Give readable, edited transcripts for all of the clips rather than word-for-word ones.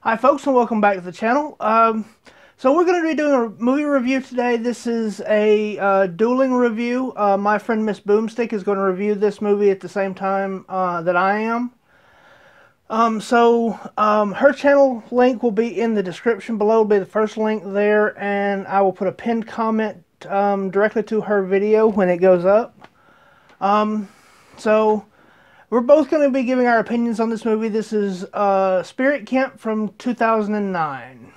Hi folks, and welcome back to the channel. So we're going to be doing a movie review today. This is a dueling review. My friend Miss Boomstick is going to review this movie at the same time that I am. Her channel link will be in the description below. It'll be the first link there, and I will put a pinned comment directly to her video when it goes up. We're both going to be giving our opinions on this movie. This is Spirit Camp from 2009.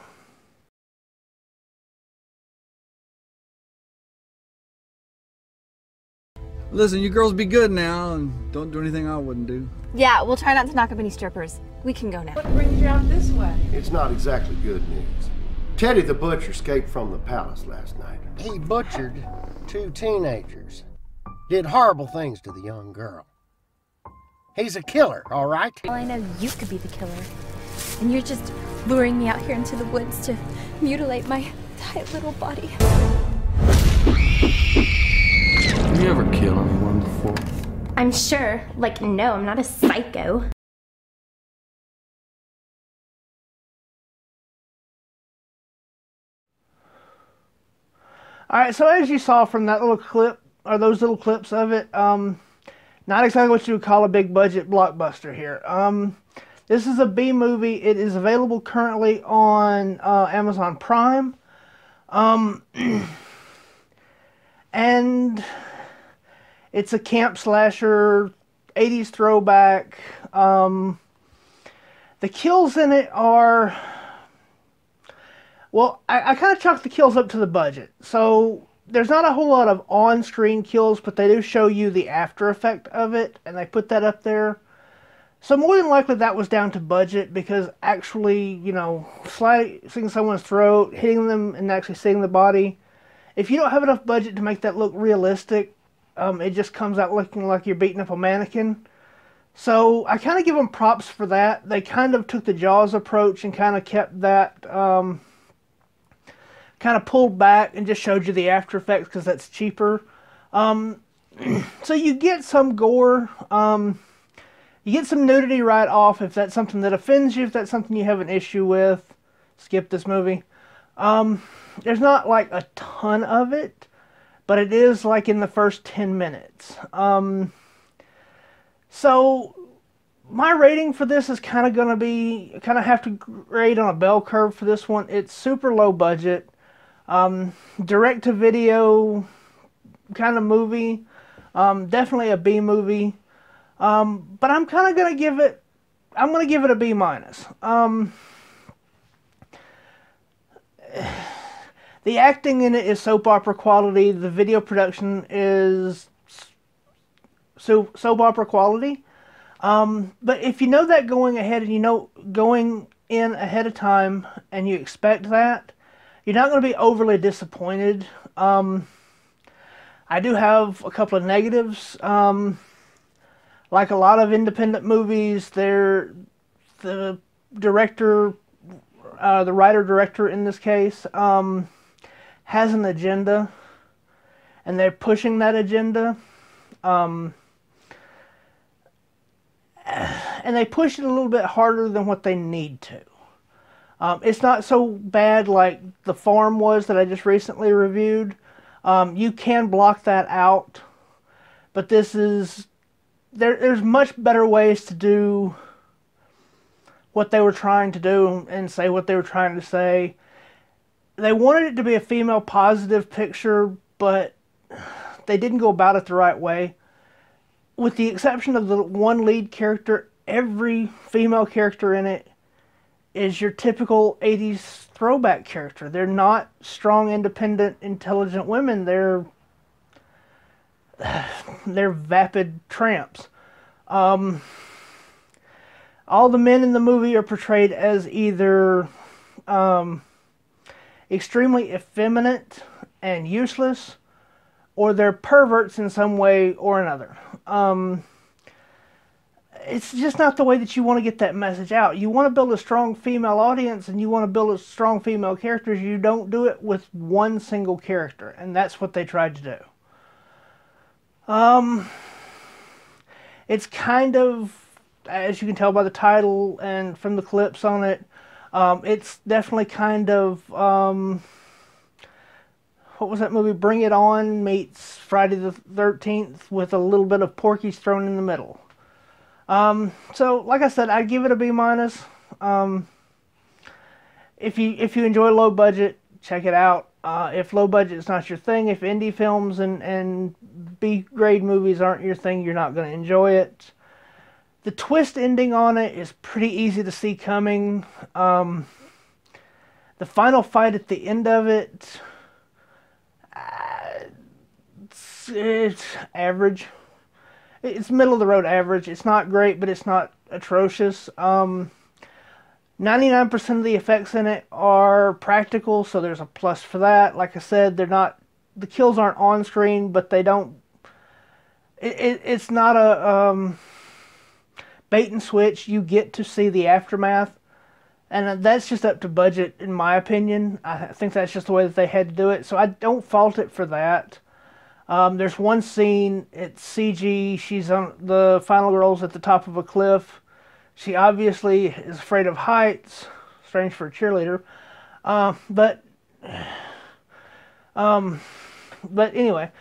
Listen, you girls be good now and don't do anything I wouldn't do. Yeah, we'll try not to knock up any strippers. We can go now. What brings you out this way? It's not exactly good news. Teddy the Butcher escaped from the palace last night. He butchered 2 teenagers. Did horrible things to the young girl. He's a killer, all right? Well, I know you could be the killer. And you're just luring me out here into the woods to mutilate my tight little body. Have you ever killed anyone before? I'm sure. Like, no, I'm not a psycho. Alright, so as you saw from that little clip, or those little clips of it, not exactly what you would call a big budget blockbuster here. This is a B movie. It is available currently on Amazon Prime. And it's a camp slasher, 80s throwback. The kills in it are... Well, I kind of chalk the kills up to the budget. So there's not a whole lot of on-screen kills, but they do show you the after effect of it, and they put that up there. So more than likely that was down to budget, because actually, you know, slicing someone's throat, hitting them, and actually seeing the body, if you don't have enough budget to make that look realistic, it just comes out looking like you're beating up a mannequin. So I kind of give them props for that. They kind of took the Jaws approach and kind of kept that... kind of pulled back and just showed you the after effects because that's cheaper. So you get some gore. You get some nudity right off if that's something that offends you, if that's something you have an issue with. Skip this movie. There's not like a ton of it, but it is like in the first 10 minutes. So my rating for this is kind of going to be, kind of have to grade on a bell curve for this one. It's super low budget. Direct to video kind of movie. Definitely a B movie. But I'm kind of going to give it, I'm going to give it a B minus. The acting in it is soap opera quality. The video production is soap opera quality. But if you know that going ahead, and you know going in ahead of time, and you expect that, you're not going to be overly disappointed. I do have a couple of negatives. Like a lot of independent movies, the director, the writer-director in this case, has an agenda, and they're pushing that agenda. And they push it a little bit harder than what they need to. It's not so bad like The Farm was that I just recently reviewed. You can block that out, but this is... There's much better ways to do what they were trying to do and say what they were trying to say. They wanted it to be a female positive picture, but they didn't go about it the right way. With the exception of the one lead character, every female character in it is your typical 80s throwback character. They're not strong, independent, intelligent women. They're vapid tramps. All the men in the movie are portrayed as either extremely effeminate and useless, or they're perverts in some way or another. It's just not the way that you want to get that message out. You want to build a strong female audience, and you want to build a strong female characters. You don't do it with one single character, and that's what they tried to do. It's kind of, as you can tell by the title and from the clips on it, It's definitely kind of, what was that movie? Bring It On meets Friday the 13th with a little bit of Porky's thrown in the middle. So, like I said, I'd give it a B minus. If you enjoy low budget, check it out. If low budget is not your thing, if indie films and B grade movies aren't your thing, you're not going to enjoy it. The twist ending on it is pretty easy to see coming. The final fight at the end of it, it's average. It's middle of the road average. It's not great, but it's not atrocious. 99% of the effects in it are practical, so there's a plus for that. Like I said, the kills aren't on screen, but they don't. It's not a bait and switch. You get to see the aftermath, and that's just up to budget, in my opinion. I think that's just the way that they had to do it, so I don't fault it for that. There's one scene, it's CG, she's on, the final girl's at the top of a cliff. She obviously is afraid of heights, strange for a cheerleader, but anyway,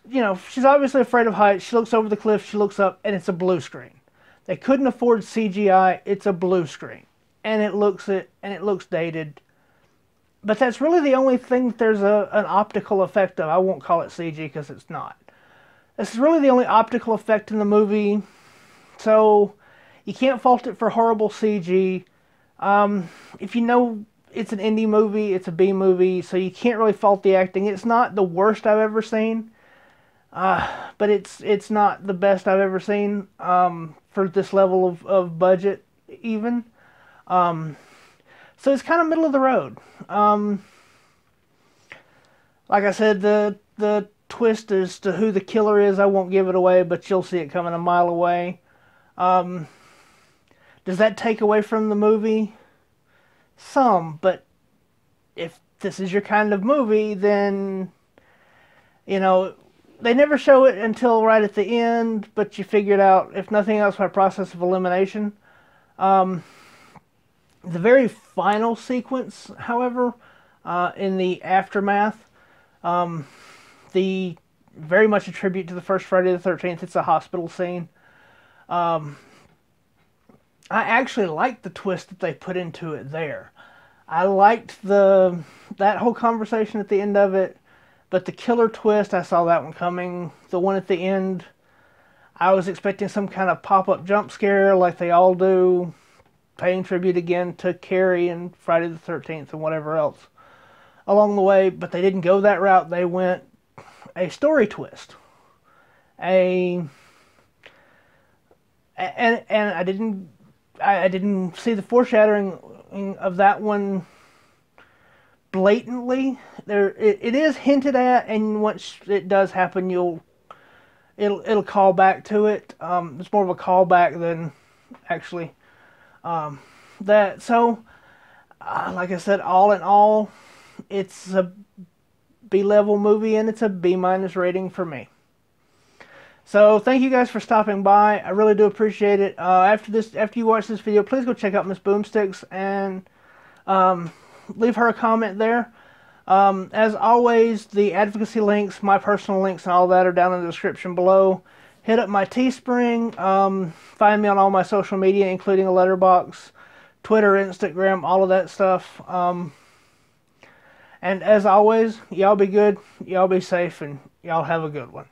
you know, she's obviously afraid of heights. She looks over the cliff, she looks up, and it's a blue screen. They couldn't afford CGI, it's a blue screen. And it looks dated. But that's really the only thing that there's an optical effect of. I won't call it CG because it's not. This is really the only optical effect in the movie. So you can't fault it for horrible CG. If you know it's an indie movie, it's a B movie, so you can't really fault the acting. It's not the worst I've ever seen. But it's not the best I've ever seen for this level of budget even. So it's kind of middle of the road. Like I said, the twist as to who the killer is, I won't give it away, but you'll see it coming a mile away. Does that take away from the movie? Some, but if this is your kind of movie, then, you know, they never show it until right at the end, but you figure it out, if nothing else, by process of elimination. The very final sequence, however, in the aftermath, the very much a tribute to the first Friday the 13th. It's a hospital scene. I actually liked the twist that they put into it there. I liked that whole conversation at the end of it, but the killer twist, I saw that one coming. The one at the end, I was expecting some kind of pop-up jump scare like they all do, paying tribute again to Carrie and Friday the 13th and whatever else along the way, but they didn't go that route. They went a story twist. And I didn't see the foreshadowing of that one blatantly. It is hinted at, and once it does happen, it'll call back to it. It's more of a callback than actually that. So, like I said, all in all, it's a B-level movie, and it's a B- rating for me. So thank you guys for stopping by. I really do appreciate it. After you watch this video, please go check out Miss Boomsticks and leave her a comment there. As always, the advocacy links, my personal links, and all that are down in the description below. Hit up my Teespring. Find me on all my social media, including a Letterboxd, Twitter, Instagram, all of that stuff. And as always, y'all be good, y'all be safe, and y'all have a good one.